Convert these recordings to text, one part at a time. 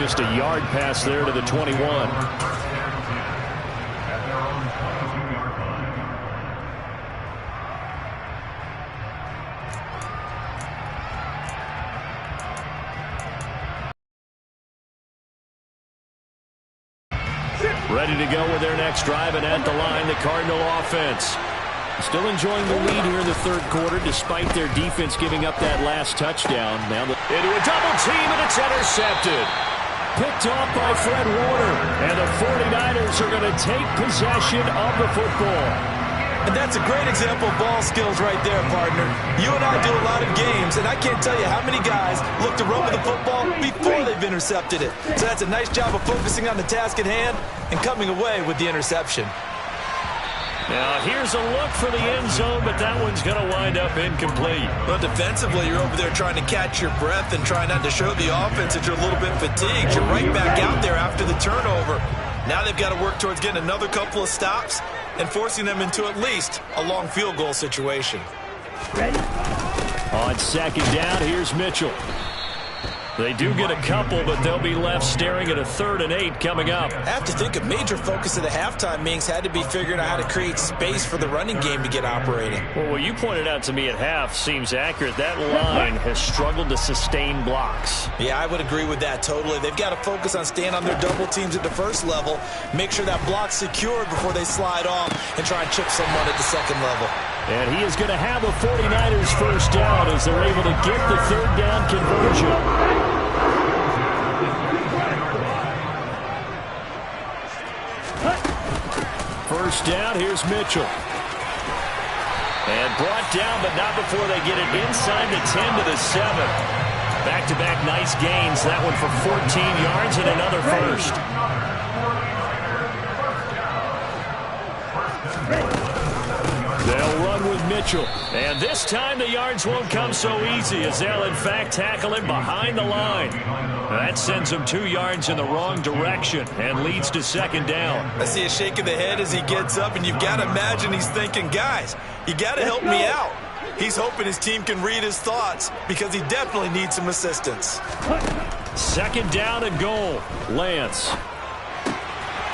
Just a yard pass there to the 21. Ready to go with their next drive, and at the line, the Cardinal offense. Still enjoying the lead here in the third quarter, despite their defense giving up that last touchdown. Now into a double team, and it's intercepted. Picked off by Fred Warner, and the 49ers are going to take possession of the football. And that's a great example of ball skills right there, partner. You and I do a lot of games, and I can't tell you how many guys look to run with the football before they've intercepted it. So that's a nice job of focusing on the task at hand and coming away with the interception. Now, here's a look for the end zone, but that one's going to wind up incomplete. Well, defensively, you're over there trying to catch your breath and trying not to show the offense that you're a little bit fatigued. You're right back out there after the turnover. Now they've got to work towards getting another couple of stops and forcing them into at least a long field goal situation. Ready? On second down, here's Mitchell. They do get a couple, but they'll be left staring at a 3rd and 8 coming up. I have to think a major focus of the halftime meetings had to be figuring out how to create space for the running game to get operating. Well, what you pointed out to me at half seems accurate. That line has struggled to sustain blocks. Yeah, I would agree with that totally. They've got to focus on staying on their double teams at the first level, make sure that block's secured before they slide off and try and chip someone at the second level. And he is going to have a 49ers first down as they're able to get the 3rd down conversion. First down, here's Mitchell. And brought down, but not before they get it inside the 10 to the 7. Back-to-back nice gains. That one for 14 yards and another first. They'll run with Mitchell. And this time the yards won't come so easy as they'll, in fact, tackle him behind the line. That sends him 2 yards in the wrong direction and leads to second down. I see a shake of the head as he gets up, and you've got to imagine he's thinking, guys, you got to help me out. He's hoping his team can read his thoughts because he definitely needs some assistance. Second down and goal. Lance.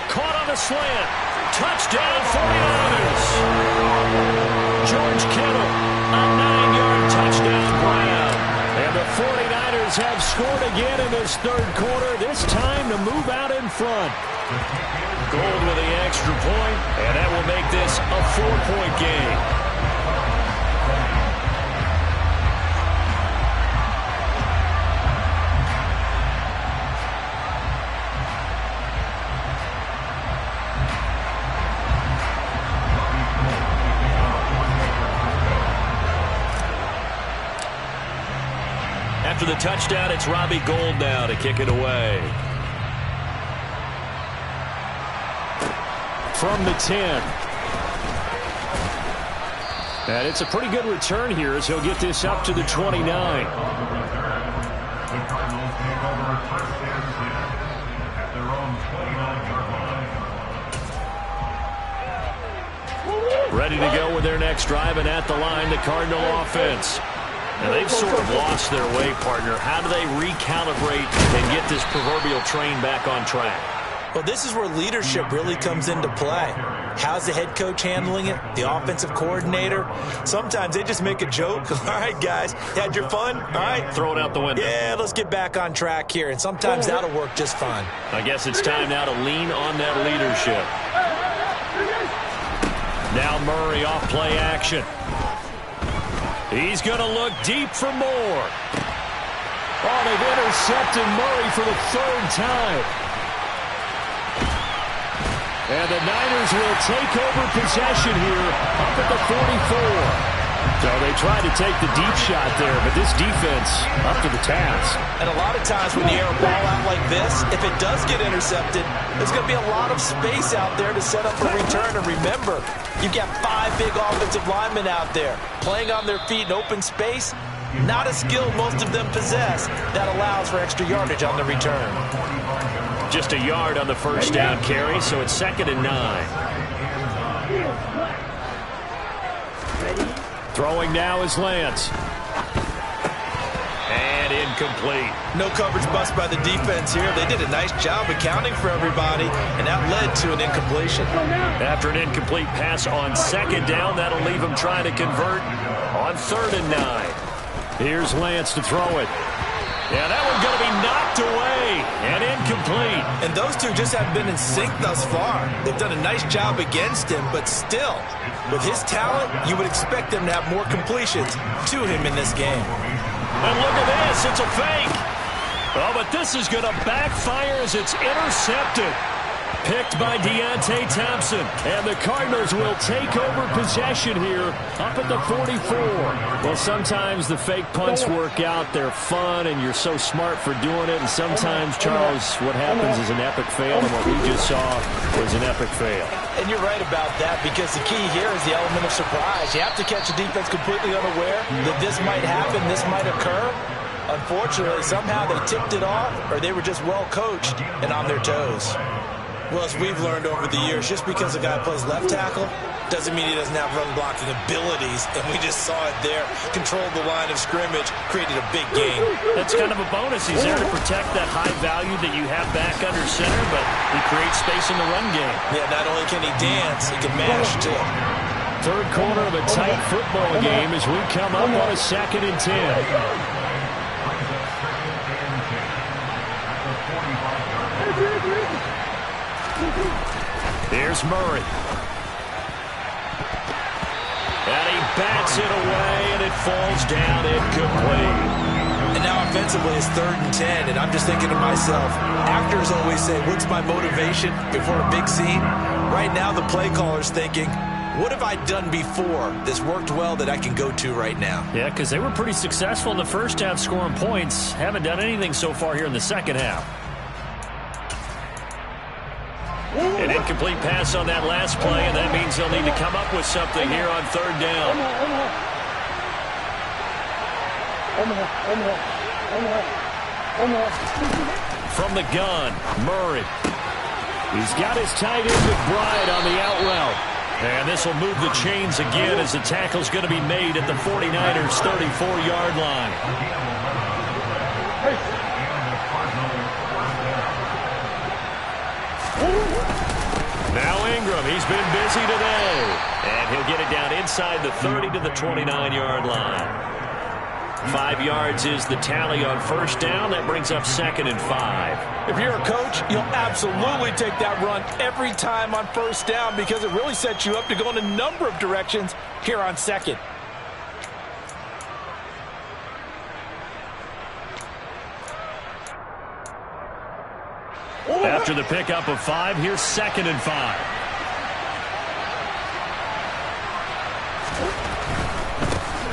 Caught on the slant. Touchdown 49ers. George Kittle, a 9-yard touchdown grab. And the 49ers have scored again in this third quarter, this time to move out in front. Gold with the extra point, and that will make this a 4-point game. After the touchdown, it's Robbie Gould now to kick it away. From the 10. And it's a pretty good return here as he'll get this up to the 29. Ready to go with their next drive, and at the line, the Cardinal offense. And they've sort of lost their way, partner. How do they recalibrate and get this proverbial train back on track? Well, this is where leadership really comes into play. How's the head coach handling it? The offensive coordinator? Sometimes they just make a joke. All right, guys, had your fun? All right. Throw it out the window. Yeah, let's get back on track here. And sometimes that'll work just fine. I guess it's time now to lean on that leadership. Now Murray off play action. He's going to look deep for more. Oh, they've intercepted Murray for the 3rd time. And the Niners will take over possession here up at the 44. So they tried to take the deep shot there, but this defense up to the task. And a lot of times when you air a ball out like this, if it does get intercepted, there's going to be a lot of space out there to set up a return. And remember, you've got 5 big offensive linemen out there playing on their feet in open space. Not a skill most of them possess that allows for extra yardage on the return. Just a yard on the first down carry, so it's 2nd and 9. Throwing now is Lance. And incomplete. No coverage bust by the defense here. They did a nice job accounting for everybody, and that led to an incompletion. After an incomplete pass on second down, that'll leave him trying to convert on 3rd and 9. Here's Lance to throw it. Yeah, that one's going to be knocked away and incomplete. And those two just haven't been in sync thus far. They've done a nice job against him, but still, with his talent, you would expect them to have more completions to him in this game. And look at this, it's a fake. Oh, but this is going to backfire as it's intercepted. Picked by Deontay Thompson. And the Cardinals will take over possession here up at the 44. Well, sometimes the fake punts work out. They're fun, and you're so smart for doing it. And sometimes, Charles, what happens is an epic fail, and what we just saw was an epic fail. And you're right about that, because the key here is the element of surprise. You have to catch a defense completely unaware that this might happen, this might occur. Unfortunately, somehow they tipped it off, or they were just well coached and on their toes. Well, as we've learned over the years, just because a guy plays left tackle doesn't mean he doesn't have run-blocking abilities, and we just saw it there. Controlled the line of scrimmage, created a big gain. That's kind of a bonus. He's there to protect that high value that you have back under center, but he creates space in the run game. Yeah, not only can he dance, he can mash, too. Third quarter of a tight football game as we come up on a 2nd and 10. Here's Murray. And he bats it away, and it falls down incomplete. And now offensively it's 3rd and 10, and I'm just thinking to myself, actors always say, what's my motivation before a big scene? Right now the play caller's thinking, what have I done before that's worked well that I can go to right now? Yeah, because they were pretty successful in the first half scoring points. Haven't done anything so far here in the second half. An incomplete pass on that last play, and that means they'll need to come up with something here on 3rd down. From the gun, Murray. He's got his tight end McBride on the out route. And this will move the chains again as the tackle's going to be made at the 49ers' 34-yard line. Now Ingram, he's been busy today. And he'll get it down inside the 30 to the 29-yard line. 5 yards is the tally on 1st down. That brings up 2nd and 5. If you're a coach, you'll absolutely take that run every time on 1st down, because it really sets you up to go in a number of directions here on 2nd. After the pickup of 5, here's 2nd and 5.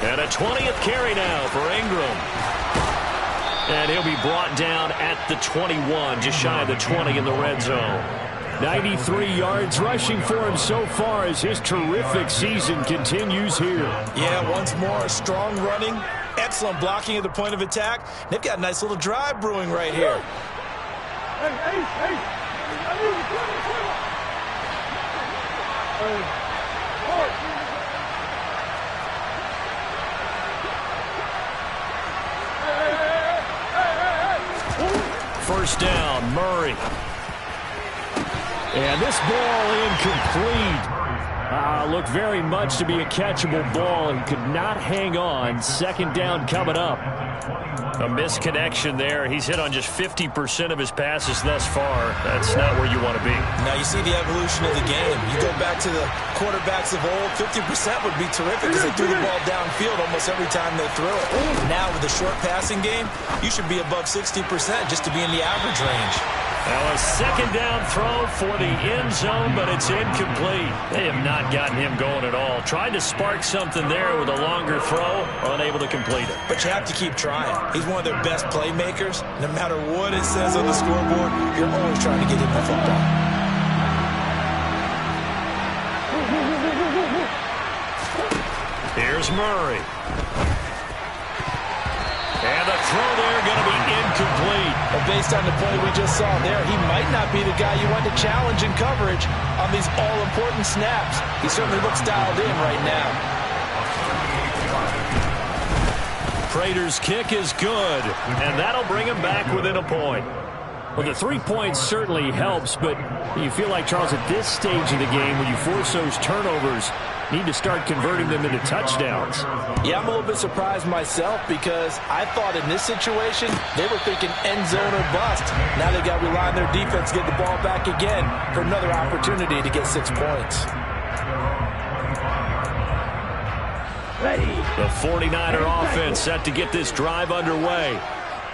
And a 20th carry now for Ingram. And he'll be brought down at the 21, just shy of the 20 in the red zone. 93 yards rushing for him so far as his terrific season continues here. Yeah, once more, strong running, excellent blocking at the point of attack. They've got a nice little drive brewing right here. First down, Murray. And this ball incomplete. Looked very much to be a catchable ball. He could not hang on. 2nd down coming up. A misconnection there. He's hit on just 50% of his passes thus far. That's not where you want to be. Now you see the evolution of the game. You go back to the quarterbacks of old, 50% would be terrific because they threw the ball downfield almost every time they threw it. Now with the short passing game, you should be above 60% just to be in the average range. Now a 2nd down throw for the end zone, but it's incomplete. They have not gotten him going at all. Tried to spark something there with a longer throw, unable to complete it. But you have to keep trying. He's one of their best playmakers. No matter what it says on the scoreboard, you're always trying to get him the football. Here's Murray. And the throw there going to be incomplete. But based on the play we just saw there, he might not be the guy you want to challenge in coverage on these all-important snaps. He certainly looks dialed in right now. Prater's kick is good, and that'll bring him back within a point. Well, the 3 points certainly helps, but you feel like, Charles, at this stage of the game, when you force those turnovers, need to start converting them into touchdowns. Yeah, I'm a little bit surprised myself because I thought in this situation they were thinking end zone or bust. Now they got to rely on their defense to get the ball back again for another opportunity to get 6 points. The 49er offense set to get this drive underway.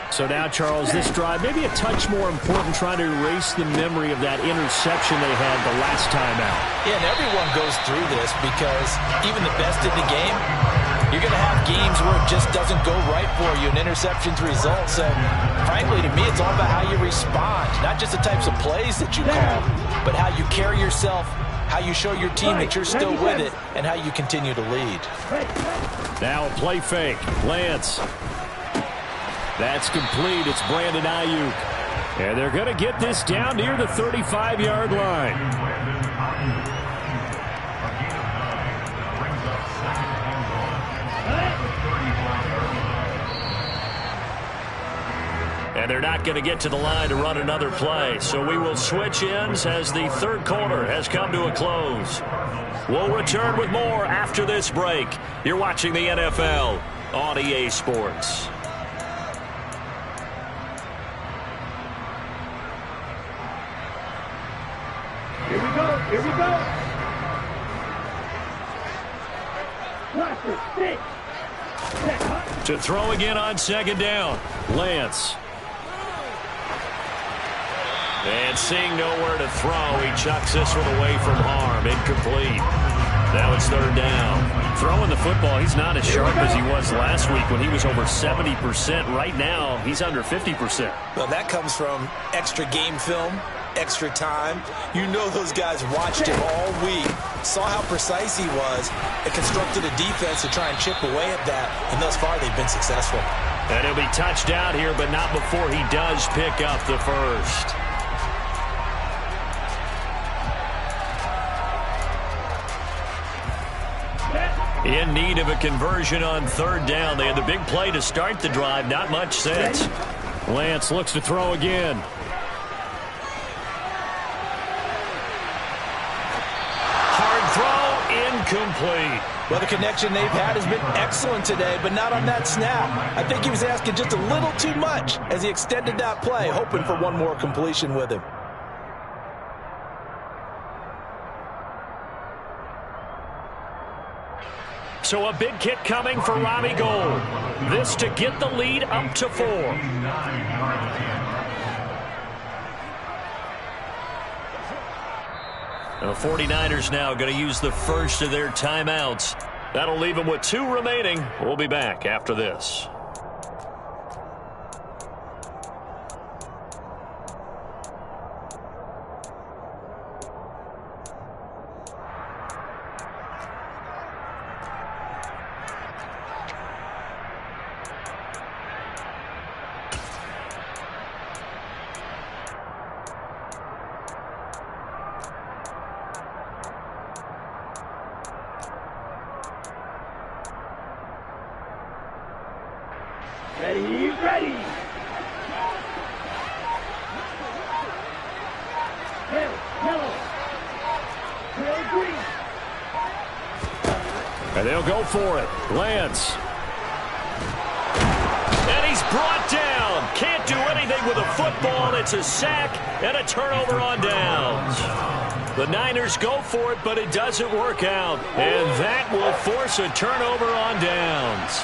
So now, Charles, this drive maybe a touch more important, trying to erase the memory of that interception they had the last time out. Yeah, and everyone goes through this because even the best in the game, you're going to have games where it just doesn't go right for you, and interceptions result. So, frankly, to me, it's all about how you respond, not just the types of plays that you call, but how you carry yourself, how you show your team that you're still with it, and how you continue to lead. Now a play fake. Lance. That's complete. It's Brandon Ayuk. And they're going to get this down near the 35-yard line. And they're not going to get to the line to run another play. So we will switch ends as the third quarter has come to a close. We'll return with more after this break. You're watching the NFL on EA Sports. Here we go. Here we go. To throw again on second down. Lance. And seeing nowhere to throw, he chucks this one away from harm. Incomplete. Now it's third down. Throwing the football, he's not as sharp as he was last week when he was over 70%. Right now, he's under 50%. Well, that comes from extra game film, extra time. You know those guys watched him all week, saw how precise he was, and constructed a defense to try and chip away at that, and thus far they've been successful. And he'll be touched out here, but not before he does pick up the first. In need of a conversion on third down. They had the big play to start the drive. Not much sense. Lance looks to throw again. Hard throw, incomplete. Well, the connection they've had has been excellent today, but not on that snap. I think he was asking just a little too much as he extended that play, hoping for one more completion with him. So a big kick coming for Robbie Gould. This to get the lead up to 4. The 49ers now going to use the first of their timeouts. That'll leave them with 2 remaining. We'll be back after this. Ready. Yellow. Green. And they'll go for it. Lance. And he's brought down. Can't do anything with a football. It's a sack and a turnover on downs. The Niners go for it, but it doesn't work out. And that will force a turnover on downs.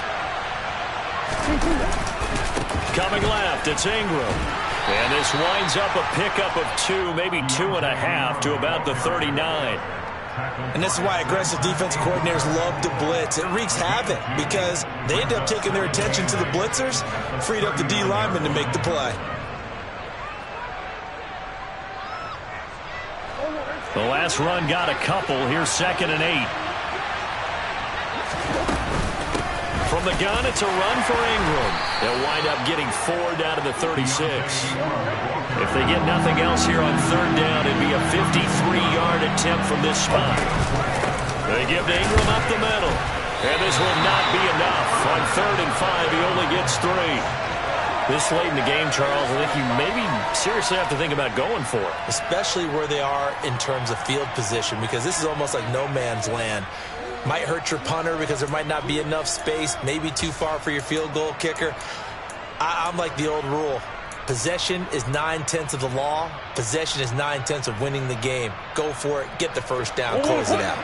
Coming left, it's Ingram. And this winds up a pickup of 2, maybe 2.5 to about the 39. And this is why aggressive defensive coordinators love to blitz. It wreaks havoc because they end up taking their attention to the blitzers, freed up the D lineman to make the play. The last run got a couple. Here's 2nd and 8. From the gun, it's a run for Ingram. They'll wind up getting 4 down to the 36. If they get nothing else here on third down, it'd be a 53-yard attempt from this spot. They give to Ingram up the middle. And this will not be enough. On 3rd and 5, he only gets 3. This late in the game, Charles, I think you maybe seriously have to think about going for it. Especially where they are in terms of field position, because this is almost like no man's land. Might hurt your punter because there might not be enough space, maybe too far for your field goal kicker. I'm like the old rule. Possession is 9/10 of the law. Possession is 9/10 of winning the game. Go for it. Get the first down. Close it out.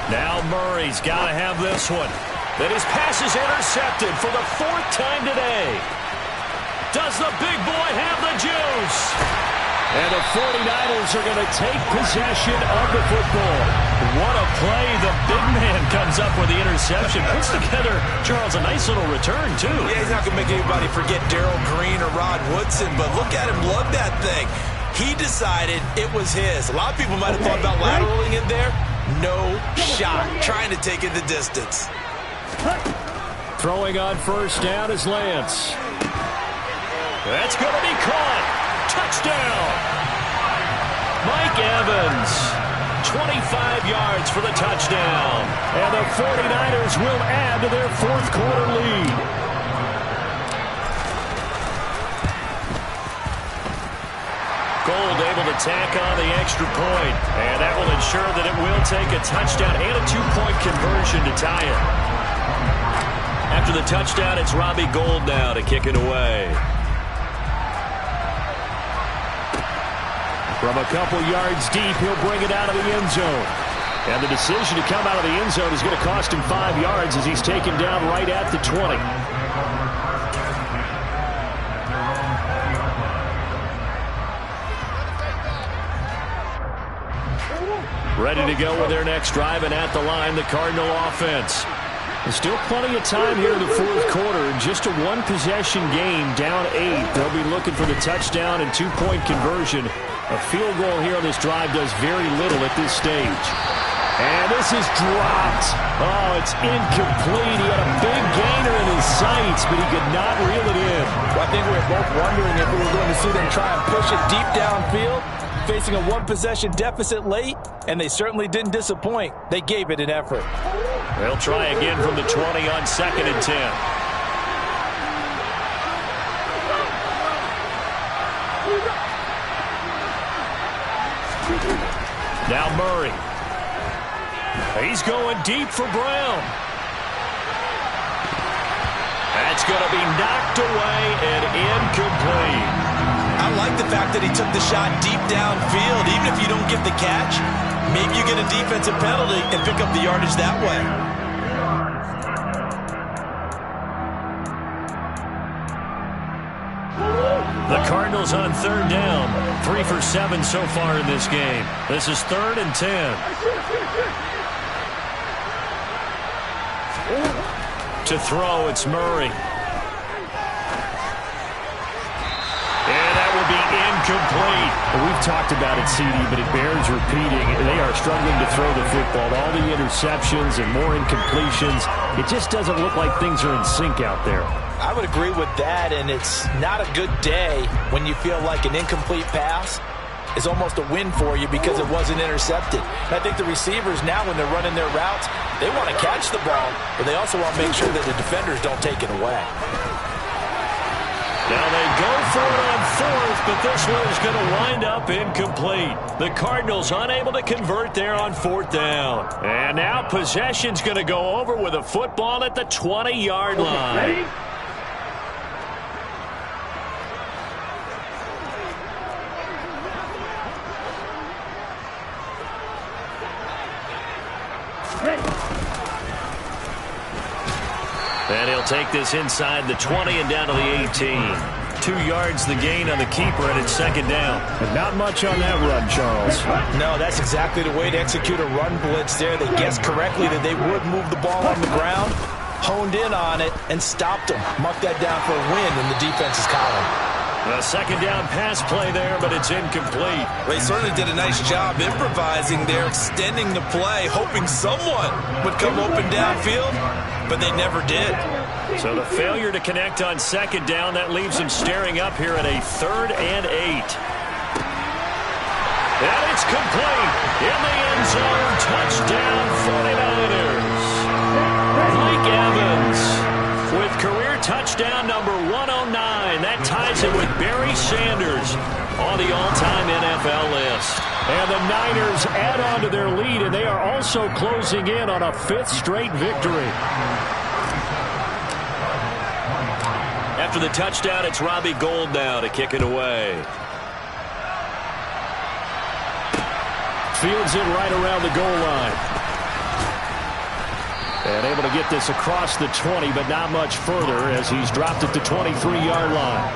Now Murray's got to have this one. Then his pass is intercepted for the 4th time today. Does the big boy have the juice? And the 49ers are going to take possession of the football. What a play. The big man comes up with the interception. Puts together, Charles, a nice little return, too. Yeah, he's not going to make anybody forget Darrell Green or Rod Woodson, but look at him lug that thing. He decided it was his. A lot of people might have thought about lateraling it there. No shot. Trying to take it the distance. Throwing on 1st down is Lance. That's going to be caught. Touchdown. Mike Evans. 25 yards for the touchdown. And the 49ers will add to their 4th quarter lead. Gold able to tack on the extra point. And that will ensure that it will take a touchdown and a 2-point conversion to tie it. After the touchdown, it's Robbie Gould now to kick it away. From a couple yards deep, he'll bring it out of the end zone. And the decision to come out of the end zone is going to cost him 5 yards as he's taken down right at the 20. Ready to go with their next drive, and at the line, the Cardinal offense. There's still plenty of time here in the 4th quarter. Just a 1-possession game, down 8. They'll be looking for the touchdown and 2-point conversion. A field goal here on this drive does very little at this stage. And this is dropped. Oh, it's incomplete. He had a big gainer in his sights, but he could not reel it in. Well, I think we were both wondering if we were going to see them try and push it deep downfield, facing a 1-possession deficit late, and they certainly didn't disappoint. They gave it an effort. They'll try again from the 20 on 2nd and 10. Now Murray. He's going deep for Brown. That's going to be knocked away and incomplete. I like the fact that he took the shot deep downfield. Even if you don't get the catch, maybe you get a defensive penalty and pick up the yardage that way. The Cardinals on 3rd down. 3 for 7 so far in this game. This is 3rd and 10. To throw, it's Murray. And that will be incomplete. We've talked about it, CD, but it bears repeating. They are struggling to throw the football. All the interceptions and more incompletions. It just doesn't look like things are in sync out there. I would agree with that, and it's not a good day when you feel like an incomplete pass is almost a win for you because it wasn't intercepted. And I think the receivers now, when they're running their routes, they want to catch the ball, but they also want to make sure that the defenders don't take it away. Now they go for it on 4th, but this one is going to wind up incomplete. The Cardinals unable to convert there on 4th down. And now possession's going to go over with a football at the 20-yard line. Ready? And he'll take this inside the 20 and down to the 18. 2 yards the gain on the keeper, and it's 2nd down. And not much on that run, Charles. No, that's exactly the way to execute a run blitz there. They guessed correctly that they would move the ball on the ground, honed in on it, and stopped them. Marked that down for a win in the defense's column. A 2nd down pass play there, but it's incomplete. They certainly did a nice job improvising there, extending the play, hoping someone would come open downfield, but they never did. So the failure to connect on 2nd down, that leaves them staring up here at a 3rd and 8. And it's complete. In the end zone, touchdown 49ers. Mike Evans with career touchdown number 109. That ties him with Barry Sanders on the all-time NFL list. And the Niners add on to their lead, and they are also closing in on a 5th straight victory. After the touchdown, it's Robbie Gould now to kick it away. Fields it right around the goal line. And able to get this across the 20, but not much further as he's dropped it to 23-yard line.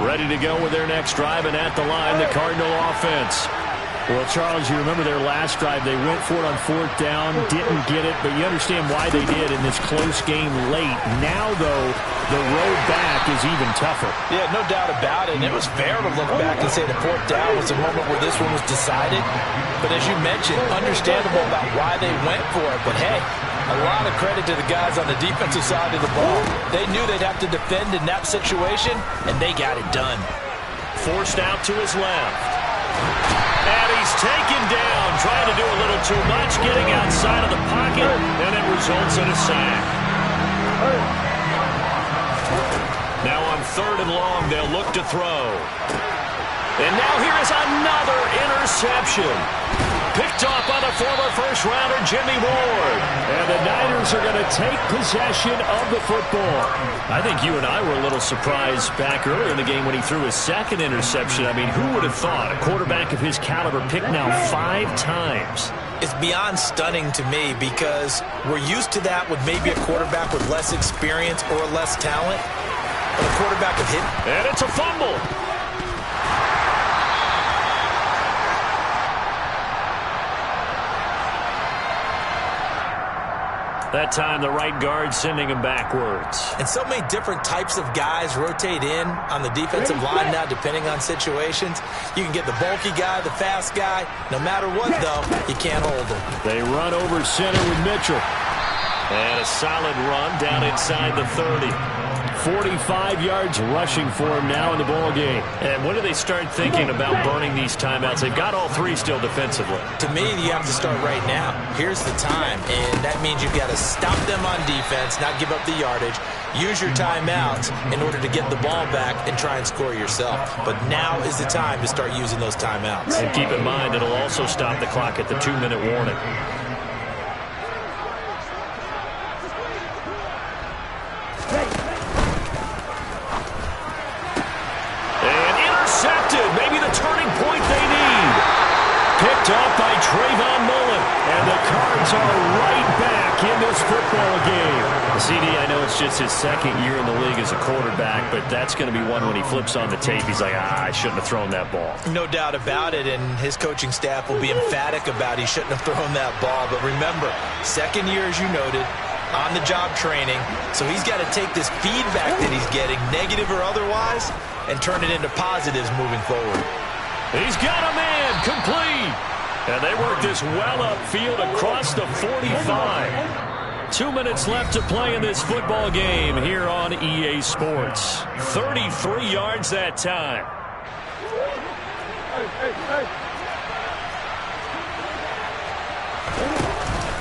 Ready to go with their next drive, and at the line, the Cardinal offense. Well, Charles, you remember their last drive. They went for it on 4th down, didn't get it, but you understand why they did in this close game late. Now, though, the road back is even tougher. Yeah, no doubt about it. And it was fair to look back and say the 4th down was the moment where this one was decided. But as you mentioned, understandable about why they went for it. But, hey, a lot of credit to the guys on the defensive side of the ball. They knew they'd have to defend in that situation, and they got it done. Forced out to his left. And he's taken down, trying to do a little too much, getting outside of the pocket, and it results in a sack. Now on 3rd and long, they'll look to throw. And now here is another interception. Picked off by the former first-rounder Jimmy Ward. And the Niners are going to take possession of the football. I think you and I were a little surprised back earlier in the game when he threw his 2nd interception. I mean, who would have thought a quarterback of his caliber picked now 5 times? It's beyond stunning to me because we're used to that with maybe a quarterback with less experience or less talent. But a quarterback of hit. And it's a fumble. That time, the right guard sending him backwards. And so many different types of guys rotate in on the defensive line now, depending on situations. You can get the bulky guy, the fast guy. No matter what, though, you can't hold him. They run over center with Mitchell. And a solid run down inside the 30. 45 yards rushing for him now in the ball game. And when do they start thinking about burning these timeouts? They've got all 3 still defensively. To me, you have to start right now. Here's the time, and that means you've got to stop them on defense, not give up the yardage. Use your timeouts in order to get the ball back and try and score yourself. But now is the time to start using those timeouts. And keep in mind, it'll also stop the clock at the 2-minute warning. Maybe the turning point they need. Picked off by Trayvon Mullen. And the Cards are right back in this football game. CD, I know it's just his 2nd year in the league as a quarterback, but that's going to be one when he flips on the tape. He's like, I shouldn't have thrown that ball. No doubt about it, and his coaching staff will be emphatic about he shouldn't have thrown that ball. But remember, 2nd year, as you noted, on-the-job training. So he's got to take this feedback that he's getting, negative or otherwise, and turn it into positives moving forward. He's got a man, complete. And they work this well upfield across the 45. 2 minutes left to play in this football game here on EA Sports. 33 yards that time.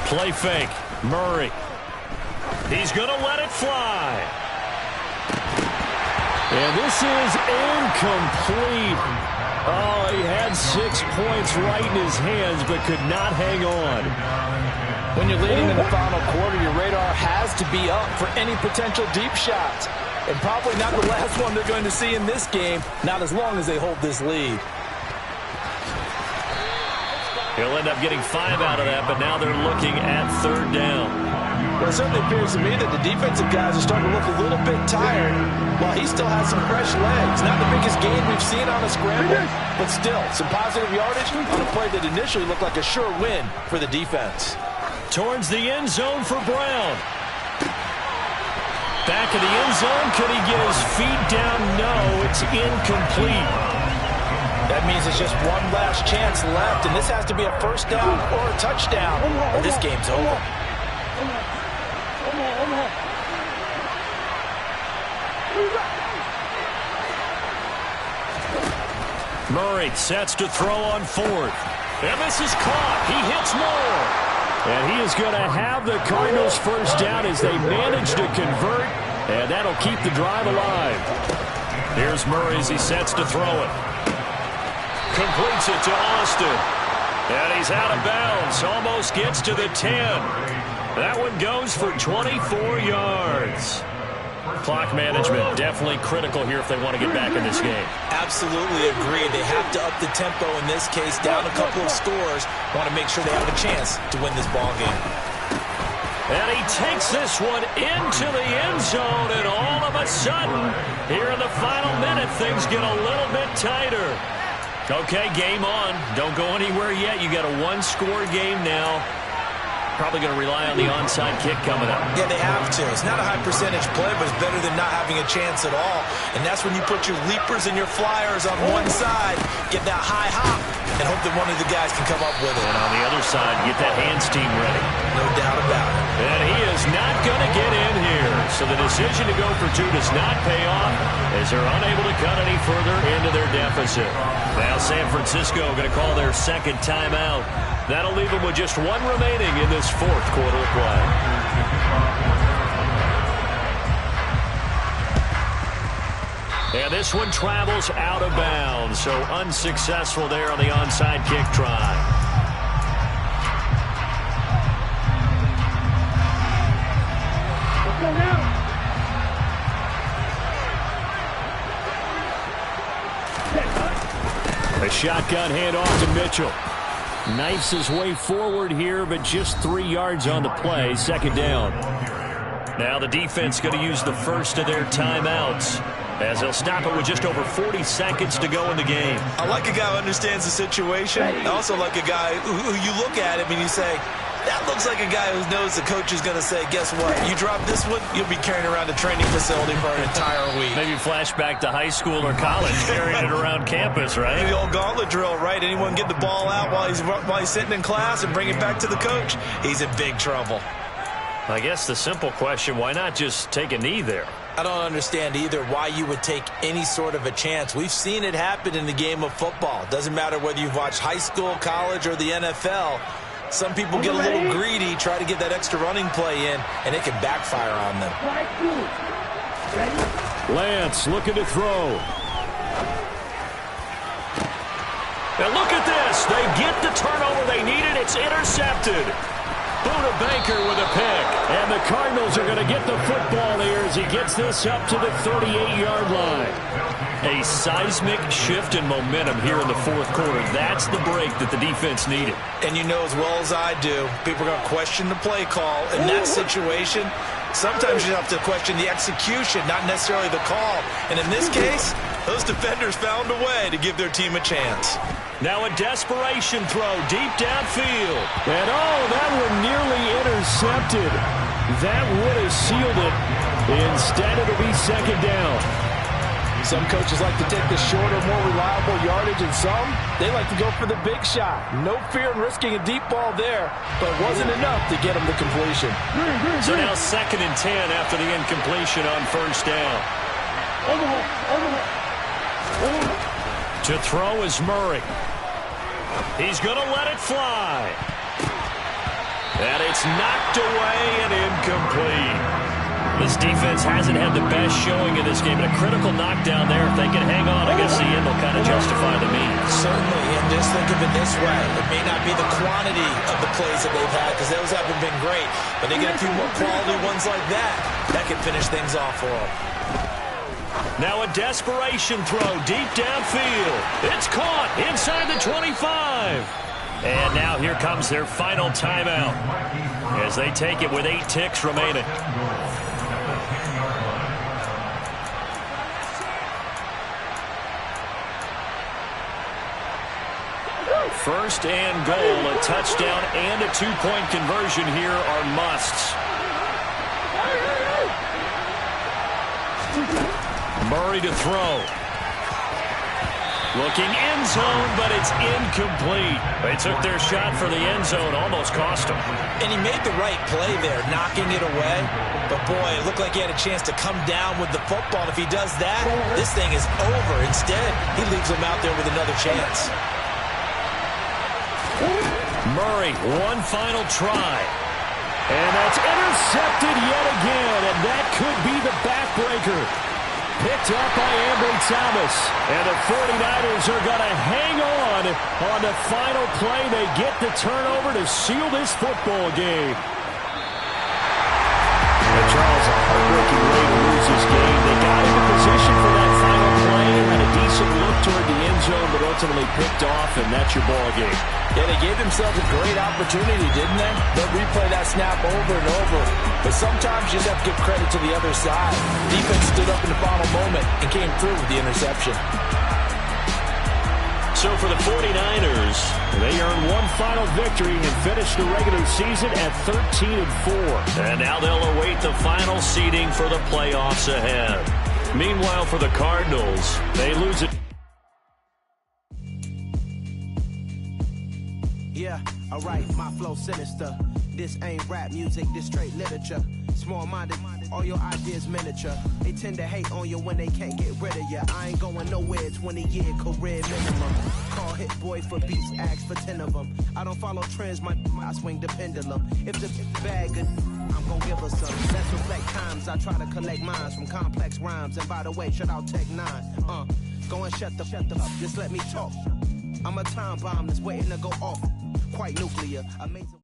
Play fake. Murray. He's going to let it fly. And this is incomplete. Oh, he had 6 points right in his hands, but could not hang on. When you're leading in the final quarter, your radar has to be up for any potential deep shots. And probably not the last one they're going to see in this game, not as long as they hold this lead. He'll end up getting 5 out of that, but now they're looking at 3rd down. Well, it certainly appears to me that the defensive guys are starting to look a little bit tired while he still has some fresh legs. Not the biggest gain we've seen on a scramble, but still some positive yardage on a play that initially looked like a sure win for the defense. Towards the end zone for Brown. Back of the end zone. Could he get his feet down? No, it's incomplete. That means it's just one last chance left, and this has to be a 1st down or a touchdown, or this game's over. Murray sets to throw on fourth. And this is caught. He hits more. And he is going to have the Cardinals first down as they manage to convert. And that'll keep the drive alive. Here's Murray as he sets to throw it. Completes it to Austin. And he's out of bounds. Almost gets to the 10. That one goes for 24 yards. Clock management definitely critical here if they want to get back in this game. Absolutely agree. They have to up the tempo in this case, down a couple of scores. Want to make sure they have a chance to win this ball game. And he takes this one into the end zone, and all of a sudden, here in the final minute, things get a little bit tighter. Okay, game on. Don't go anywhere yet. You got a one-score game now. Probably going to rely on the onside kick coming up. Yeah, they have to. It's not a high percentage play, but it's better than not having a chance at all. And that's when you put your leapers and your flyers on one side, get that high hop, and hope that one of the guys can come up with it. And on the other side, get that hands team ready. No doubt about it. And he is not going to get in here. So the decision to go for two does not pay off as they're unable to cut any further into their deficit. Now San Francisco going to call their second timeout. That'll leave them with just one remaining in this fourth quarter of play. And this one travels out of bounds, so unsuccessful there on the onside kick try. Let's go now. A shotgun handoff to Mitchell. Knifes his way forward here, but just 3 yards on the play. Second down. Now the defense going to use the first of their timeouts as they'll stop it with just over 40 seconds to go in the game. I like a guy who understands the situation. I also like a guy who you look at him and you say, that looks like a guy who knows the coach is going to say, guess what? You drop this one, you'll be carrying around a training facility for an entire week. Maybe flashback to high school or college, carrying it around campus, right? The old gauntlet drill, right? Anyone get the ball out while he's sitting in class and bring it back to the coach, he's in big trouble. I guess the simple question, why not just take a knee there? I don't understand either why you would take any sort of a chance. We've seen it happen in the game of football. Doesn't matter whether you've watched high school, college, or the NFL. Some people get a little greedy, try to get that extra running play in, and it can backfire on them. Lance looking to throw. And look at this. They get the turnover they needed. It's intercepted. Buda Baker with a pick. And the Cardinals are going to get the football here as he gets this up to the 38-yard line. A seismic shift in momentum here in the fourth quarter. That's the break that the defense needed. And you know as well as I do, people are going to question the play call. In that situation, sometimes you have to question the execution, not necessarily the call. And in this case, those defenders found a way to give their team a chance. Now a desperation throw deep downfield. And oh, that one nearly intercepted. That would have sealed it. Instead, it'll be second down. Some coaches like to take the shorter, more reliable yardage, and some, they like to go for the big shot. No fear in risking a deep ball there, but it wasn't enough to get them the completion. So now 2nd and 10 after the incompletion on first down. To throw is Murray. He's going to let it fly. And it's knocked away and incomplete. This defense hasn't had the best showing in this game, but a critical knockdown there. If they can hang on, I guess the end will kind of justify the means. Certainly, and just think of it this way. It may not be the quantity of the plays that they've had, because those haven't been great, but they get a few more quality ones like that. That can finish things off for them. Now a desperation throw deep downfield. It's caught inside the 25. And now here comes their final timeout as they take it with 8 ticks remaining. First and goal, a touchdown and a 2-point conversion here are musts. Murray to throw. Looking end zone, but it's incomplete. They took their shot for the end zone, almost cost them. And he made the right play there, knocking it away. But, boy, it looked like he had a chance to come down with the football. And if he does that, this thing is over. Instead, he leaves him out there with another chance. Murray, one final try. And that's intercepted yet again, and that could be the backbreaker. Picked up by Ambry Thomas. And the 49ers are going to hang on the final play. They get the turnover to seal this football game. And Charles, a heartbreaking way to lose this game. They got into position for that final play, had a decent look toward the end zone, but ultimately picked off, and that's your ball game. Yeah, they gave themselves a great opportunity, didn't they? They'll replay that snap over and over. But sometimes you just have to give credit to the other side. Defense stood up in the final moment and came through with the interception. So for the 49ers, they earn one final victory and finish the regular season at 13-4. And now they'll await the final seeding for the playoffs ahead. Meanwhile, for the Cardinals, they lose it. Yeah, alright, my flow sinister. This ain't rap music, this straight literature. Small-minded, all your ideas miniature. They tend to hate on you when they can't get rid of you. I ain't going nowhere, 20-year career minimum. Call Hit Boy for beats, ask for 10 of them. I don't follow trends, I swing the pendulum. If the bag good, I'm gonna give her some. Let's reflect times, I try to collect minds from complex rhymes. And by the way, shout out Tech 9. Go and shut the up, just let me talk. I'm a time bomb that's waiting to go off. Quite nuclear, amazing.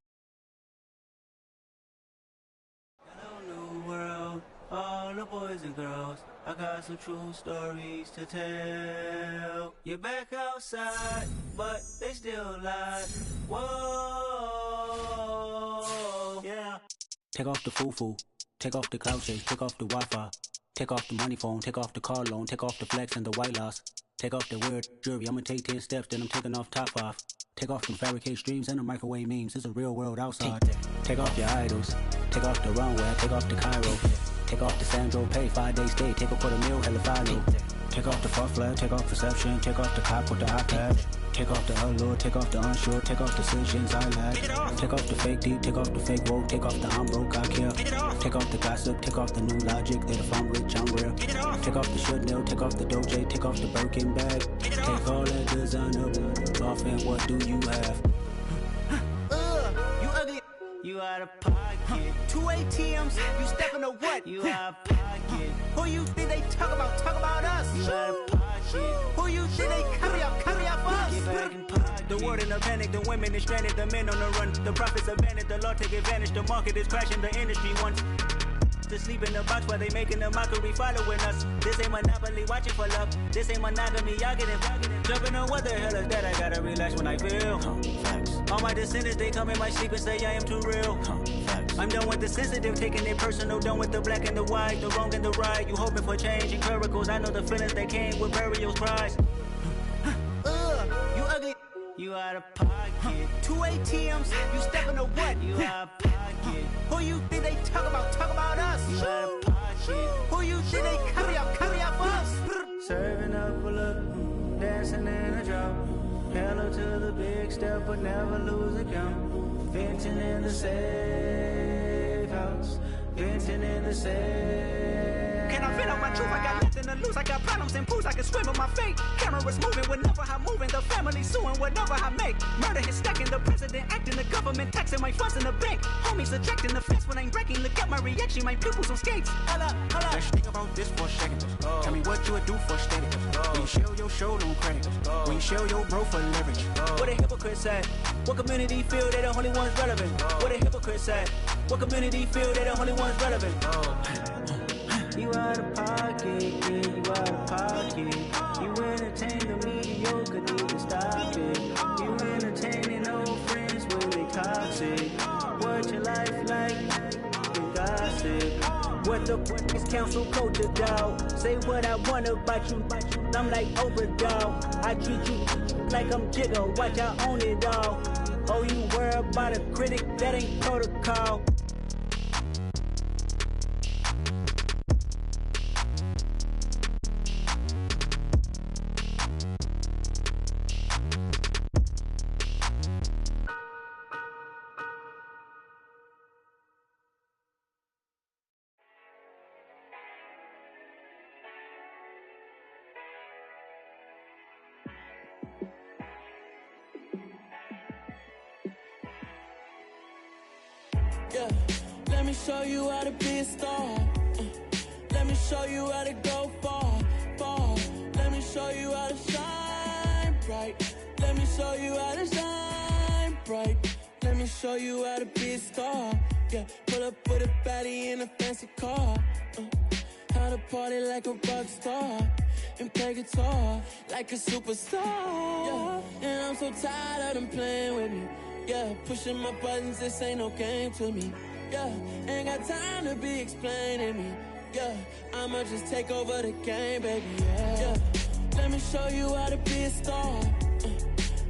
All the boys and girls, I got some true stories to tell. You're back outside, but they still lie. Whoa, yeah. Take off the foo-foo, take off the cloud chase, take off the Wi-Fi, take off the money phone, take off the car loan, take off the flex and the white loss, take off the weird jewelry. I'ma take 10 steps, then I'm taking off top 5. Take off them fabricate streams and the microwave memes. It's a real world outside. Take off your idols, take off the runway, take off the Cairo. Take off the Sandro Pay, 5-day stay, take a $250,000, hella follow. Take off the fuck flag, take off perception, take off the cop with the iPad. Take off the allure, take off the unsure, take off decisions I lack. Take off the fake deep, take off the fake woke, take off the I'm broke, I care. Take off the gossip, take off the new logic, that if I'm rich, I'm real. Take off the Chanel, take off the Doja, take off the Birkin bag. Take all that designer off and what do you have? You ugly. You out of pocket. 2 ATMs, you stepping to what? You out of pocket. Who you think they talk about us? You out of pocket. Who you think they carry out for us? Get back in pocket. The world in a panic, the women is stranded, the men on the run. The profits abandoned, the law take advantage. The market is crashing, the industry wants to sleep in the box while they making a mockery following us. This ain't Monopoly, watching for love. This ain't monogamy, y'all getting jumping on what the hell is that? I gotta relax when I feel. All my descendants, they come in my sleep and say I am too real. I'm done with the sensitive, taking it personal. Done with the black and the white, the wrong and the right. You hoping for change and miracles. I know the feelings that came with burials, cries. You ugly. You out of pocket. 2 ATMs, you stepping to what? You out of pocket. Who you think they talk about us? You out of pocket. Who you think they carry out for us? Serving up a look, dancing in a drop. Hello to the big step, but never lose a count. Venting in the safe house. Venting in the safe. Can I feel out my truth? I got nothing to lose. I got problems and pools. I can swim with my fate. Cameras moving whenever I'm moving. The family suing whatever I make. Murder is stacking. The president acting. The government taxing my funds in the bank. Homies ejecting the fence when I'm breaking. Look at my reaction. My pupils on skates. Hold up. Let's think about this for a second. Tell me what you would do for status. When you show your show, no credit. When you show your bro for leverage. What a hypocrite said. What community feel they the only ones relevant? What a hypocrite said. What community feel they the only ones relevant? You out of pocket, yeah, you out of pocket. You entertain the mediocre, need to stop it. You entertaining old friends when they toxic. What your life like? You gossip. What the fuck is council culture, dog? Say what I want about you. I'm like overdog. I treat you like I'm Jigga. Watch I own it all. Oh, you worry about a critic? That ain't protocol. Yeah, let me show you how to be a star. Let me show you how to go far, far. Let me show you how to shine bright. Let me show you how to shine bright. Let me show you how to be a star. Yeah, pull up with a baddie in a fancy car. How to party like a rock star and play guitar like a superstar. Yeah, and I'm so tired of them playing with me. Yeah, pushing my buttons, this ain't no game to me. Yeah, ain't got time to be explaining me. Yeah, I'ma just take over the game, baby. Yeah, let me show you how to be a star.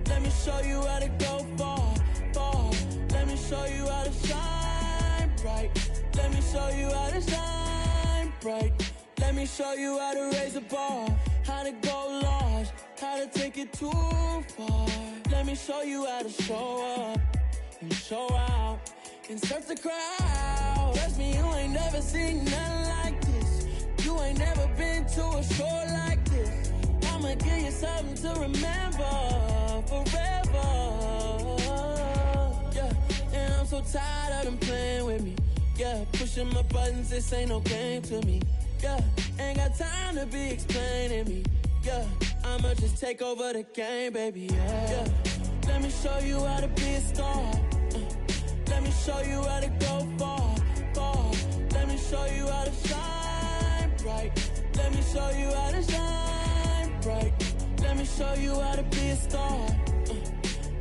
Let me show you how to go far, far. Let me show you how to shine bright. Let me show you how to shine bright. Let me show you how to raise the bar, how to go large, how to take it too far. Let me show you how to show up and show out and surf the crowd. Trust me, you ain't never seen nothing like this. You ain't never been to a show like this. I'ma give you something to remember forever. Yeah, and I'm so tired of them playing with me. Yeah, pushing my buttons, this ain't no game to me. Yeah, ain't got time to be explaining me. Yeah, I'ma just take over the game, baby. Yeah, let me show you how to be a star. Let me show you how to go far, far. Let me show you how to shine bright. Let me show you how to shine bright. Let me show you how to be a star.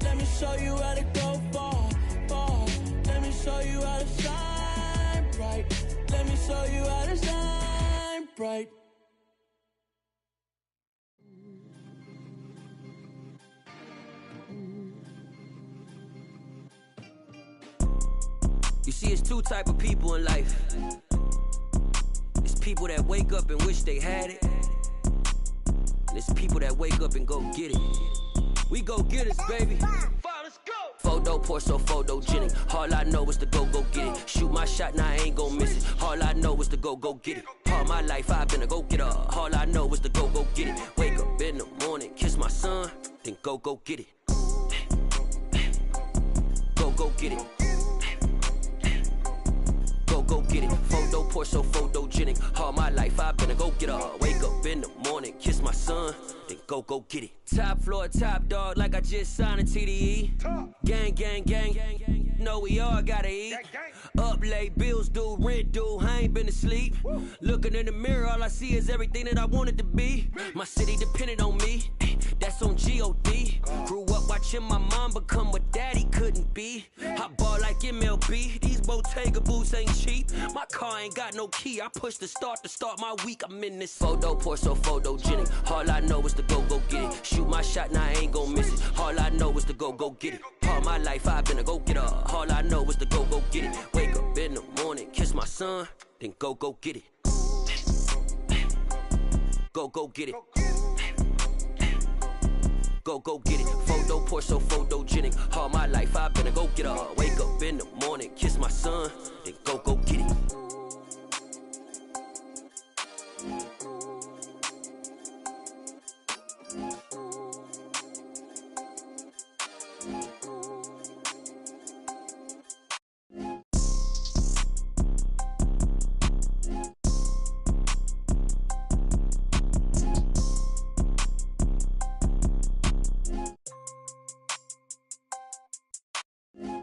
Let me show you how to go far, far. Let me show you how to shine bright. Let me show you how to shine bright. You see, it's two type of people in life. It's people that wake up and wish they had it. And it's people that wake up and go get it. We go get it, baby. Let's go. Photo pour so photogenic. All I know is to go get it. Shoot my shot, now I ain't gon' miss it. All I know is to go get it. All my life I've been a go-getter. All I know is to go get it. Wake up in the morning, kiss my son, then go get it. Go get it. Go get it. Photo pour so photogenic. All my life I've been a go-getter. Wake up in the morning, kiss my son, then go get it. Top floor, top dog, like I just signed a TDE. Gang, gang, gang, gang, gang. Know we all gotta eat. Up late, bills due, rent due, I ain't been asleep. Looking in the mirror, all I see is everything that I wanted to be. My city depended on me, that's on G.O.D. Grew up watching my mom become what daddy couldn't be. I ball like MLB, these Bottega boots ain't cheap. My car ain't got no key, I push the start to start my week. I'm in this photo pour so photogenic. All I know is to go get it. Shoot my shot, now I ain't gon' miss it. All I know is to go get it. All my life I've been a go-getter. All I know is to go get it. Wake up in the morning, kiss my son, then go get it. Go get it. Go get it. Photo pour so photogenic. All my life I've been a go-getter. Wake up in the morning, kiss my son, then go get it.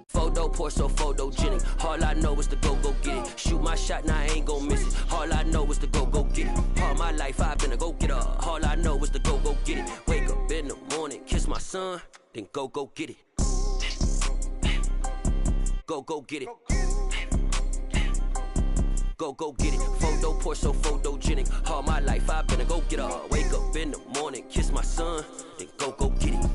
Photo pour so photogenic. All I know is to go get it. Shoot my shot, now I ain't gon' miss it. All I know is to go get it. All my life I've been a go-getter. All I know is to go get it. Wake up in the morning, kiss my son, then go get it. Go get it. Go get it. Photo pour so photogenic. All my life I've been a go-getter. Wake up in the morning, kiss my son, then go get it.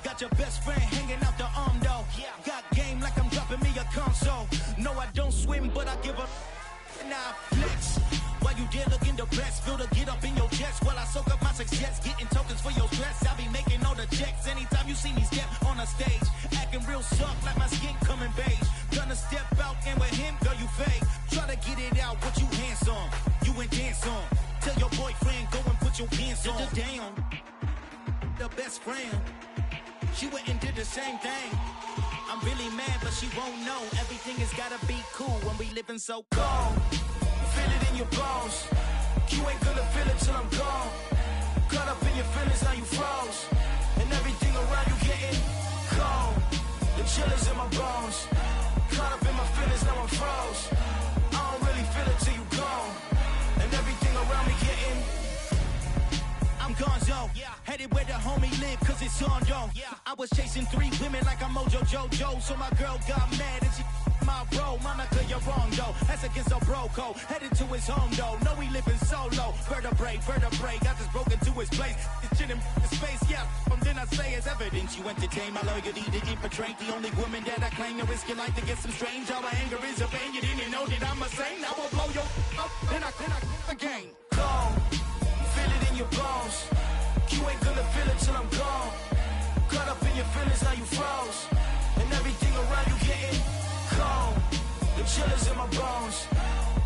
Got your best friend hanging out the arm, dog. put your hands on. Damn, the best friend. She went and did the same thing. I'm really mad, but she won't know. Everything has gotta be cool when we living so cold. Feel it in your bones. You ain't gonna feel it till I'm gone. Caught up in your feelings, now you froze. And everything around you getting cold. The chill is in my bones. Caught up in my feelings, now I'm froze. I don't really feel it till you gone. And everything around me getting I'm gonzo, headed where the homie live, cause it's on, yo. I was chasing 3 women like I'm Mojo Jojo, so my girl got mad and she my bro. Monica, you're wrong, though. That's against a bro code. Headed to his home, though. No, he living solo. Vertebrae, got this broken to his place. It's chin in his face, yeah. From then I say it's evidence. You entertain my loyalty to infiltrate the only woman that I claim to risk your life to get some strange. All my anger is a pain. You didn't know that I'm a saint. I will blow your up, then I again. Cold. Feel it in your bones. You ain't gonna feel it till I'm gone. Caught up in your feelings, now you froze. And everything around you getting cold. The chill is in my bones.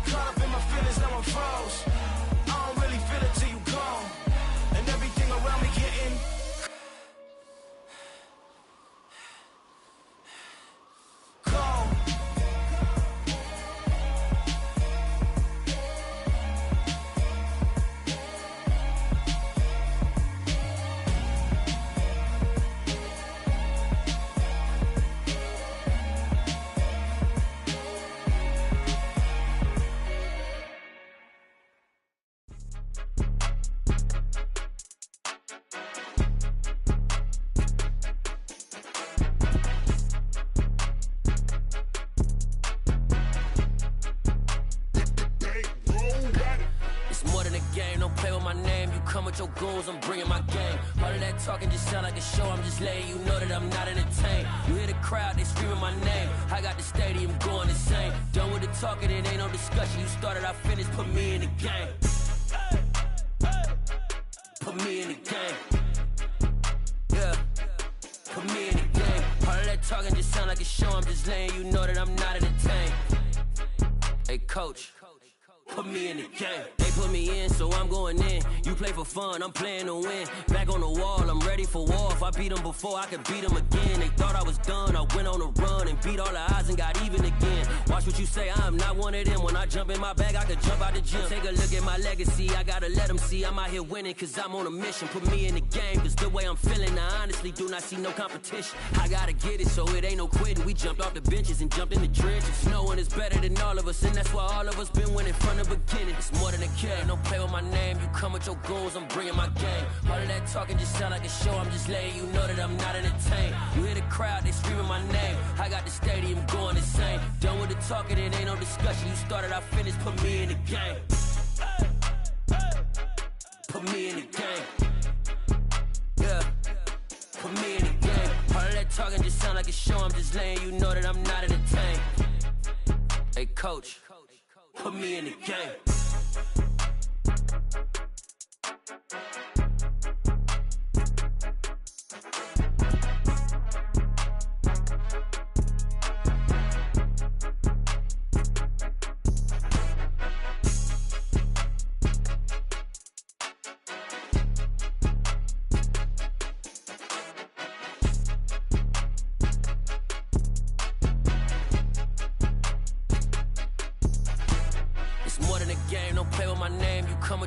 Caught up in my feelings, now I'm froze. I don't really feel it till you gone. And everything around me getting cold. Your goons, I'm bringing my game. All of that talking just sound like a show. I'm just letting you know that I'm not entertained. You hear the crowd, they screaming my name. I got the stadium going insane. Done with the talking, it ain't no discussion. You started, I finished, put me in the game. Put me in the game. Yeah, put me in the game. All of that talking just sound like a show. I'm just letting you know that I'm not entertained. Hey, coach. Put me in the game. They put me in, so I'm going in. You play for fun, I'm playing to win. Back on the wall, I'm ready for war. If I beat them before, I could beat them again. They thought I was done, I went on a run and beat all the odds and got even again. Watch what you say, I'm not one of them. When I jump in my bag, I could jump out the gym. Take a look at my legacy, I gotta let them see I'm out here winning, cause I'm on a mission. Put me in the game, cause the way I'm feeling, I honestly do not see no competition. I gotta get it, so it ain't no quitting. We jumped off the benches and jumped in the trenches. No one is better than all of us, and that's why all of us been winning from the beginning. It's more than a game, don't play with my name. You come with your goons, I'm bringing my game. All of that talking just sound like a show. I'm just letting you know that I'm not entertained. You hear the crowd, they screaming my name. I got the stadium going insane. Done with the talking, it ain't no discussion. You started, I finished, put me in the game. Put me in the game. Yeah, put me in the game. All of that talking just sound like a show. I'm just letting you know that I'm not entertained. Hey, coach. Put me in the game.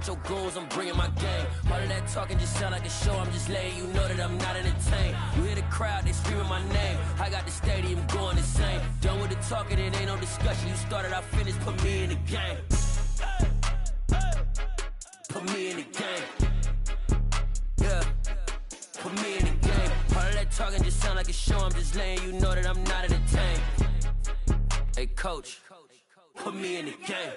Your goons, I'm bringing my game. All of that talking just sound like a show. I'm just letting you know that I'm not entertained. You hear the crowd, they screaming my name. I got the stadium going insane. Done with the talking, it ain't no discussion. You started, I finished, put me in the game. Put me in the game. Yeah, put me in the game. All of that talking just sound like a show. I'm just letting you know that I'm not entertained. Hey, coach, put me in the game.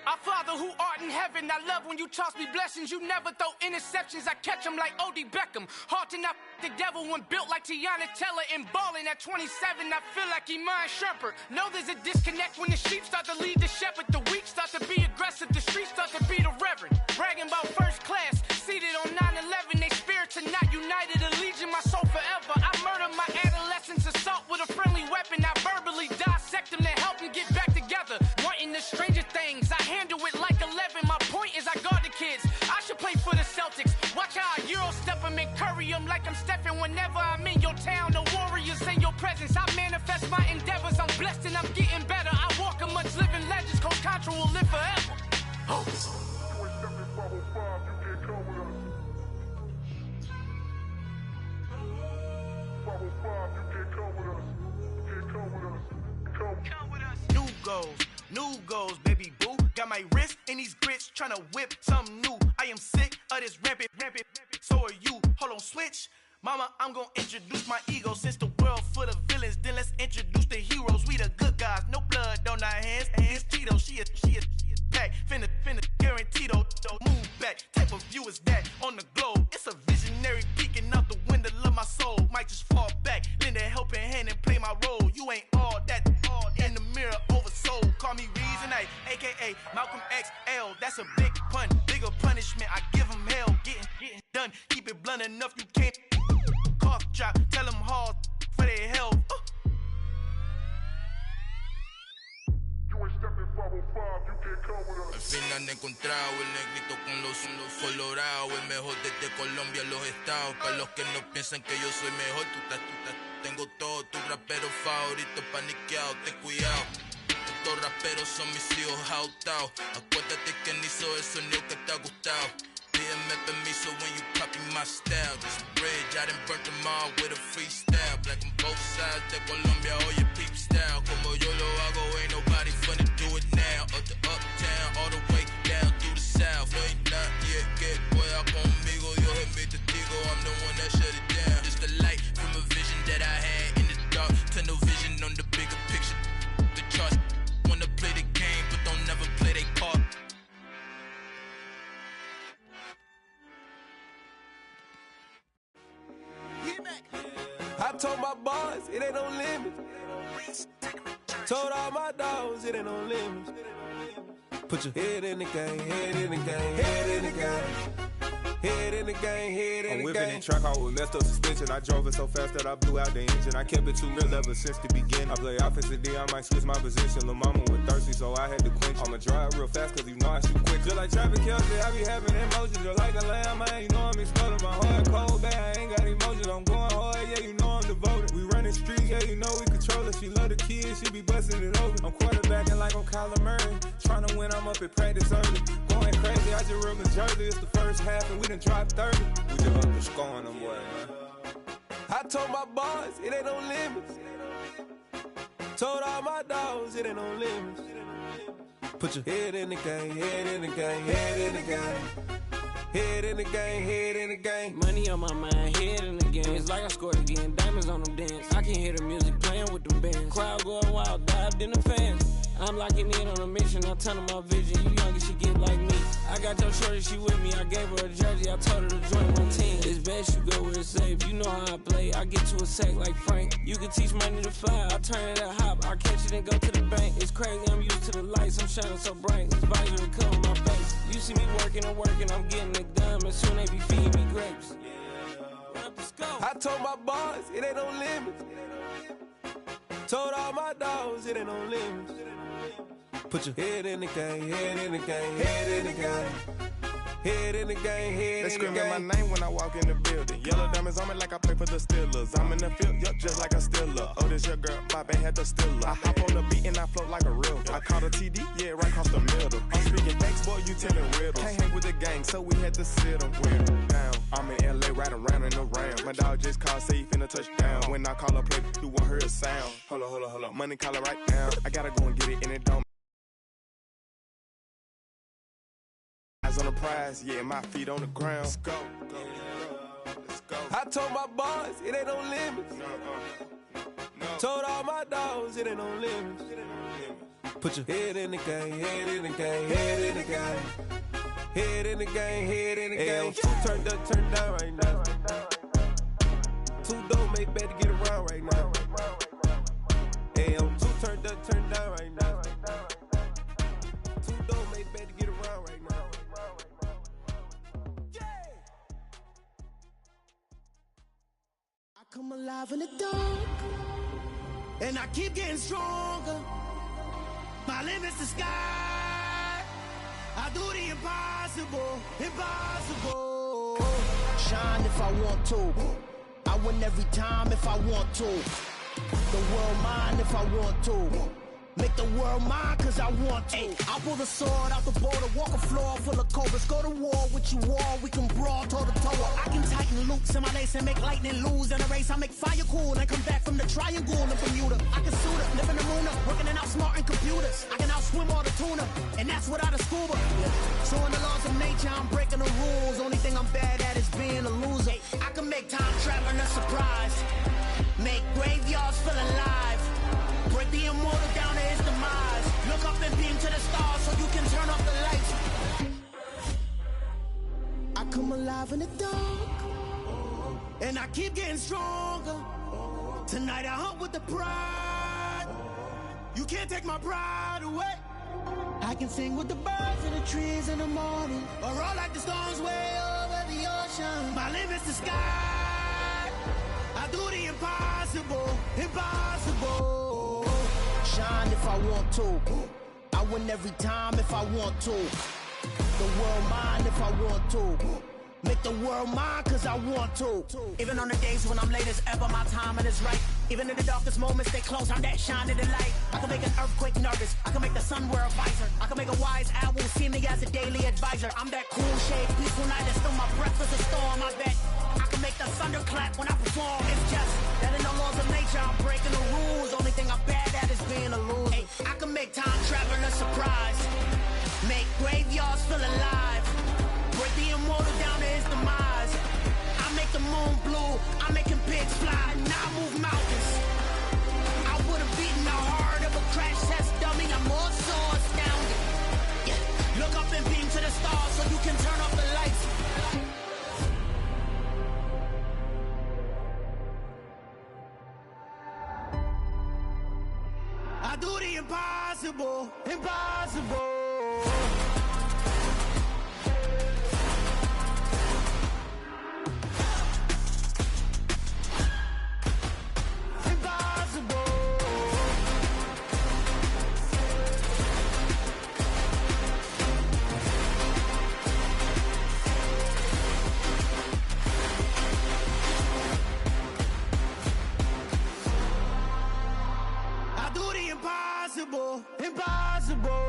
Our Father who art in heaven, I love when you toss me blessings. You never throw interceptions, I catch them like O.D. Beckham. Hard to not the devil when built like Tiana Teller. And balling at 27, I feel like Iman Shumpert. Know there's a disconnect when the sheep start to lead the shepherd. The weak start to be aggressive, the streets start to be the reverend. Bragging about first class, seated on 9/11. things. I handle it like 11. My point is I guard the kids. I should play for the Celtics. Watch how I Euro step them and curry them like I'm Stephen. Whenever I'm in your town, the Warriors in your presence. I manifest my endeavors. I'm blessed and I'm getting better. I walk amongst living legends. Coach Contra will live forever. Oh. New goals, baby boo. Got my wrist in these grits, tryna whip something new. I am sick of this rampant. So are you. Hold on, switch. Mama, I'm gonna introduce my ego. Since the world full of villains, then let's introduce the heroes. We the good guys, no blood on our hands. It's Tito, she is back. Finna, guaranteed, move back. Type of view is that on the globe? It's a visionary peeking out the window of my soul. Might just fall back, lend a helping hand and play my role. You ain't all that in the mirror oversold. Call me Reason A, aka Malcolm XL. That's a big pun, bigger punishment. I give him hell, getting done. Keep it blunt enough, you can't cough drop. Tell them hard for their health. Al fin han encontrado el negrito con los colorados, el mejor desde Colombia a los estados. Para los que no piensan que yo soy mejor, tengo todo, tu rapero favorito paniqueado, ten cuidado. Estos raperos son mis hijos jautados. Acuérdate que ni hizo el sonido que te ha gustado. Pídeme permiso when you copy my style. This bridge, I done burnt them all with a freestyle. Black on both sides de Colombia, oye peep style. Como yo lo hago, ain't nobody finna do it now. Up to uptown, all the way down through the south. No hay nadie que pueda conmigo, Dios es mi testigo. I'm the one that shut it down. Just the light from a vision that I had in the dark. Tunnel vision on the bigger picture. The charts wanna play the game, but don't never play their part. I told my boys it ain't no limits. Told all my dogs it ain't no limits. Put your head in the game, head in the game, head in the game. Head in the game, head in the game. I'm whipping in track out with messed up suspension. I drove it so fast that I blew out the engine. I kept it too real ever since the beginning. I play offensive D, I might switch my position. Lil' mama was thirsty, so I had to quench. I'ma drive real fast, cause you know I shoot quick. Just like Travis Kelce, I be having emotions. Just like a lamb, man, you know I'm exploding. My heart cold, bad, I ain't got emotions. I'm going hard, yeah, you know I'm devoted. We running street, yeah, you know we control it. She love the kids, she be busting it open. I'm quarterbacking like I'm Kyler Murray. Trying to win, I'm up at practice early. Going crazy, I just rub my jersey. It's the first half, and we done dropped 30. We just underscoring them, boy, man. I told my boys it ain't no limits. Told all my dogs it ain't no limits. Put your head in the game, head in the game, head in the game. Head in the game, head in the game. Money on my mind, head in the game. It's like I scored again, diamonds on them dance. I can hear the music playing with them bands. Crowd going wild, dived in the fans. I'm locking in on a mission, I'm telling my vision. You young and she get like me. I got your shorty, she with me. I gave her a jersey, I told her to join my team. It's best you go where it's safe. You know how I play, I get to a sack like Frank. You can teach money to fly, I turn it a hop. I catch it and go to the bank. It's crazy, I'm used to the lights, I'm shining so bright. This visor to cover my face. You see me working and working, I'm getting it done. And soon they be feeding me grapes. I told my boys it ain't no limits. Told all my dogs it ain't no limits. Put your head in the game, head in the game, head in the game. Head in the game, head They in the game. screaming my name when I walk in the building. Yellow diamonds on me like I play for the Steelers. I'm in the field, yup, just like a Steeler. Oh, this your girl, my band had the Steeler. I hop on the beat and I float like a real. I caught a TD, yeah, right across the middle. I'm speaking facts, boy, you telling riddles. Can't hang with the gang, so we had to sit them down. I'm in LA, riding around and around. My dog just called, say he finna touch down. When I call a play, you won't hear a sound. Hold up, money call it right now. I gotta go and get it, and it don't. Eyes on the prize, yeah, my feet on the ground. Let's go. Let's go. I told my boys it ain't no limits. Told all my dogs it ain't no limits. Put your head in the game, head in the game, head in the game. Head in the game, head in the game. Two turned up, turned down right now. Two dope make better get around right now. Hey, two turned up, turned down right now. Two dope make better get around right now. I come alive in the dark, and I keep getting stronger. My limit's the sky. impossible, impossible. Shine if I want to. I win every time if I want to. The world mine if I want to. Make the world mine cause I want to. I pull the sword out the border, walk a floor full of cobras. Go to war with you all, we can brawl toe to toe. I can tighten loops in my lace and make lightning lose in a race. I make fire cool and come back from the triangle in Bermuda. I can suit up, live in the moon up, working and outsmarting computers. I can outswim all the tuna, and that's without a scuba. So in the laws of nature, I'm breaking the rules. Only thing I'm bad at is being a loser. I can make time traveling a surprise. Make graveyards feel alive. Break the immortal down to his demise. Look up and beam to the stars so you can turn off the lights. I come alive in the dark, and I keep getting stronger. Tonight I hunt with the pride. You can't take my pride away. I can sing with the birds in the trees in the morning, or roll like the storms way over the ocean. My limit's the sky. I do the impossible, impossible. Shine if I want to. I win every time if I want to. The world mine if I want to. Make the world mine cause I want to. Even on the days when I'm late as ever, my timing is right. Even in the darkest moments, stay close, I'm that shine in the light. I can make an earthquake nervous, I can make the sun wear a visor. I can make a wise owl see me as a daily advisor. I'm that cool shade, peaceful night, and still my breath is a storm, I bet. I can make the thunder clap when I perform. It's just that in the laws of nature, I'm breaking the rules. Only thing I'm bad at is being a loser. Hey, I can make time travel a surprise. Make graveyards feel alive. Break the immortal down to his demise. I make the moon blue, I'm making pigs fly. Now I move mountains. I would've beaten the heart of a crash test dummy. I'm more so astounded. Yeah. Look up and beam to the stars so you can turn off the lights. I do the impossible, impossible. Impossible, impossible.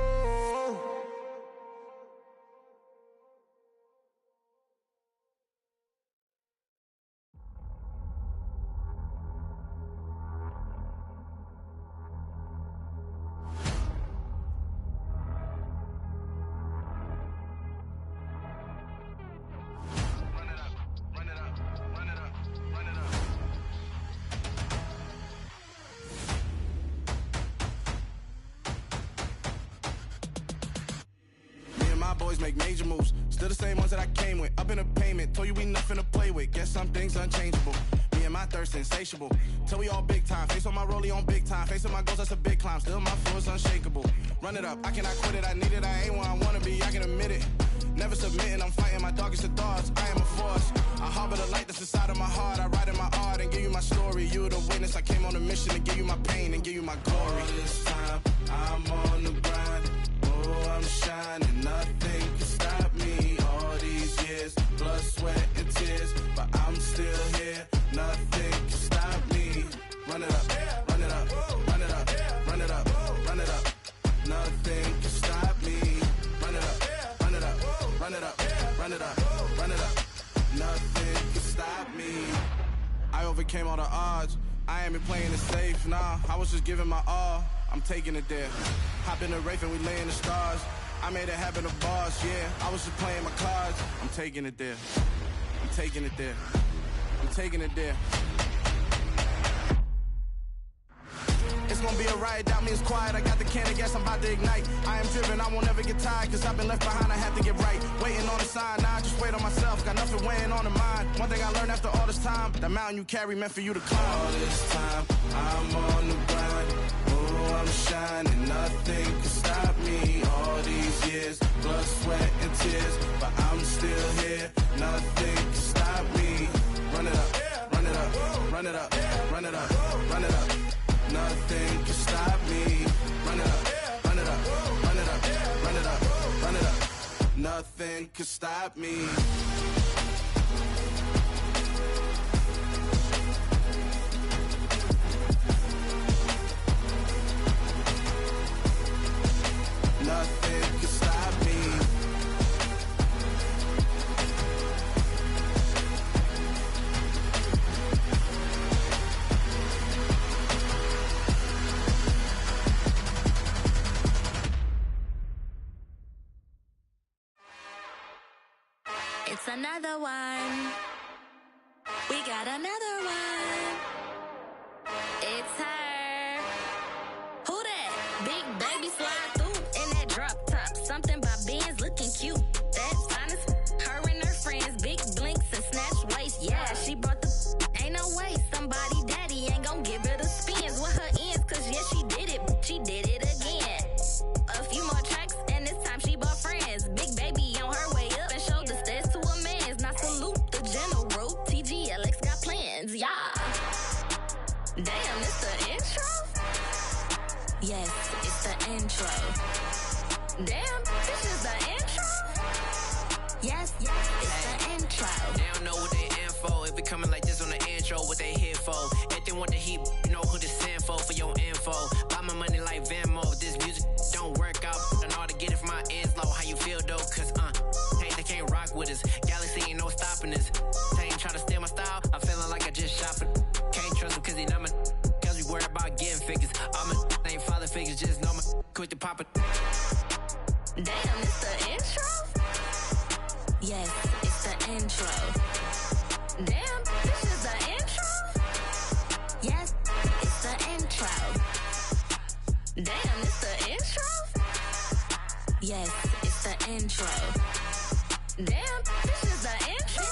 Boys make major moves, still the same ones that I came with. Up in a payment, told you we nothing to play with. Guess some things unchangeable. Me and my thirst insatiable. Till we all big time. Face on my rollie on big time. Facing my goals, that's a big climb. Still my flow is unshakable. Run it up, I cannot quit it. I need it, I ain't where I wanna be. I can admit it. Never submitting, I'm fighting my darkest of thoughts. I am a force. I harbor the light that's inside of my heart. I write in my art and give you my story. You the witness. I came on a mission to give you my pain and give you my glory. All this time, I'm on the grind. Oh, I'm shining, nothing can stop me. All these years, blood, sweat, and tears, but I'm still here. Nothing can stop me. Run it up, run it up, run it up, run it up, run it up. Nothing can stop me. Run it up, run it up, run it up, run it up, run it up. Nothing can stop me. I overcame all the odds. I ain't been playing it safe, nah. I was just giving my all. I'm taking it there. Hop in the Wraith and we lay in the stars. I made it happen to boss, yeah. I was just playing my cards. I'm taking it there. I'm taking it there. I'm taking it there. It's gonna be a riot, doubt me it's quiet. I got the can of gas, I'm about to ignite. I am driven, I won't ever get tired, cause I've been left behind, I have to get right. Waiting on the sign, now I just wait on myself. Got nothing weighing on the mind. One thing I learned after all this time, the mountain you carry meant for you to climb. All this time, I'm on the grind. Oh, I'm shining, nothing can stop me. All these years, blood, sweat, and tears, but I'm still here. Nothing can stop me. Run it up, run it up, run it up, run it up, run it up. Nothing can stop me. Run it up, run it up, run it up, run it up, run it up. Nothing could stop me. Nothing could stop me. It's another one. We got another one. It's her. Who that? Big baby slide through in that drop top. Something by Benz looking cute. That's honest. Her and her friends, big blinks and snatch waist. Yeah, she brought the. Ain't no way somebody daddy ain't gon' give her the spins with her ends. Cause yeah, she did it. She did it again. A few more tracks and this time she bought friends. Big baby on her way up and showed the stairs to a man's. Now salute the general. TGLX got plans, yeah. Damn, it's the intro? Yes, it's the intro. Damn, this is the intro? Yes, it's the intro. They don't know what they in for. If it coming like this on the intro, what they here for? If they want the heat, you know who to send for your info. Buy my money like Venmo. This music don't work out. I know how to get it from my ends low. How you feel though? Cause hey, they can't rock with us. Galaxy ain't no stopping this. They ain't try to steal my style. I'm feeling like I just shop it. Can't trust them cause they not my. Cause we worried about getting figures. All my ain't father figures. Just know my quick to pop it. Damn, it's the intro? Yes, it's the intro. Damn, this is the intro? Yes, it's the intro. Damn, it's the intro? Yes, it's the intro. Damn, this is the intro?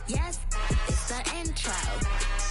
Yes, it's the intro.